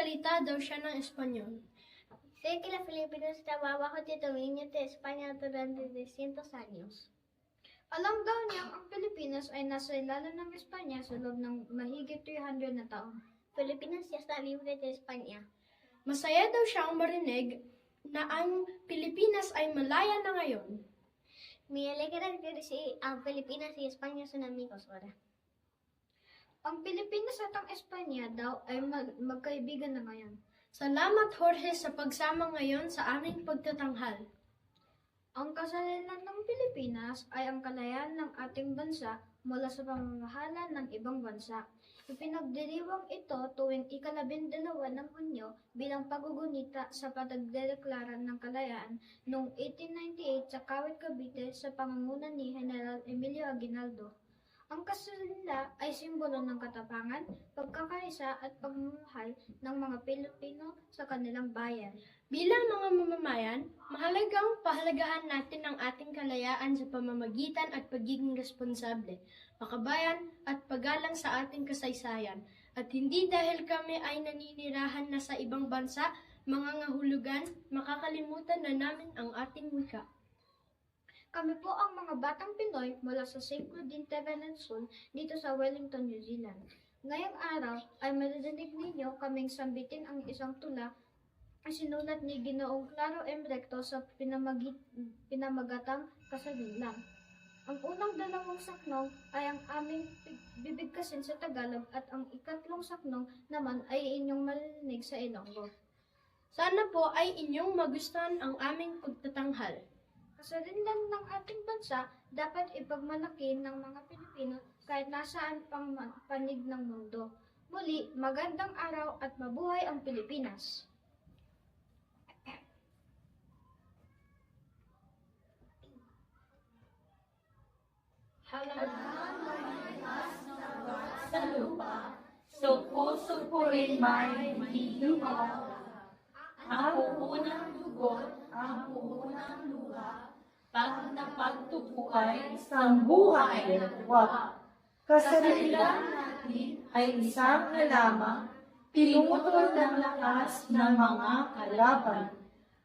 nakakasalita daw siya ng Espanyol. Sé que los filipinos estaban bajo el dominio de España durante 300 años. Alam daw niyang ang Pilipinas ay nasa ilalim ng Espanya sa loob ng mahigit 300 na taon. Filipinas ya está libre de España. Masaya daw siyang marinig na ang Pilipinas ay malaya na ngayon. Me alegra que sí, Filipinas y España son amigos ahora. Ang Pilipinas at ang Espanya daw ay magkaibigan na ngayon. Salamat, Jorge, sa pagsama ngayon sa aming pagtatanghal. Ang kasalanan ng Pilipinas ay ang kalayaan ng ating bansa mula sa pamamahala ng ibang bansa. Ipinagdiriwang ito tuwing ika-12 ng Hunyo bilang paggugunita sa pagdedeklara ng kalayaan noong 1898 sa Kawit, Cavite sa pangunguna ni General Emilio Aguinaldo. Ang kasalila ay simbolo ng katapangan, pagkakaisa at pagmamahal ng mga Pilipino sa kanilang bayan. Bilang mga mamamayan, mahalagang pahalagahan natin ang ating kalayaan sa pamamagitan at pagiging responsable, makabayan at paggalang sa ating kasaysayan. At hindi dahil kami ay naninirahan na sa ibang bansa, mga ngahulugan, makakalimutan na namin ang ating wika. Kami po ang mga batang Pinoy mula sa St. Claudine Peninsula dito sa Wellington, New Zealand. Ngayong araw ay maririnig ninyo kaming sambitin ang isang tula ay sinulat ni Ginoong Claro M. Recto sa pinamagatang Kasabilang. Ang unang dalawang saknong ay ang aming bibigkasin sa Tagalog at ang ikatlong saknong naman ay inyong maririnig sa Ilonggo. Sana po ay inyong magustuhan ang aming pagtatanghal. Kasarinlan ng ating bansa dapat ipagmalaki ng mga Pilipino kahit nasaan pang panig ng mundo. Muli, magandang araw at mabuhay ang Pilipinas! Sa lupa, supusupurin may hihiwa. Ang unang dugot, ang unang luha, pag napagtubuhay sa buhay wa. Kasarilan natin ay isang lamang, pinutol ng lakas ng mga kalaban.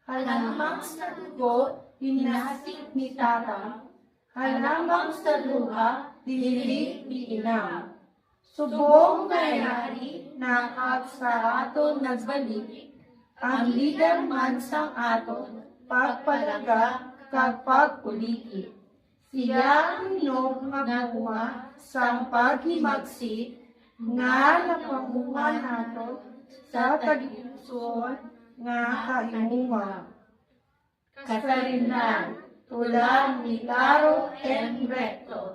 Halamang sa dugo, hinasik ni tatang, halamang sa luha, dilig ni inang. Subong nangyari na at sa aton nagbalik, ang lider man sang aton, pagpalaga kag pagpuliki. Siya ang inog nga bunga sang paghimagsi, nga napamunga nato sa tag-igsuon nga kaimunga. Kasarinlan, tulang ni Claro M. Recto.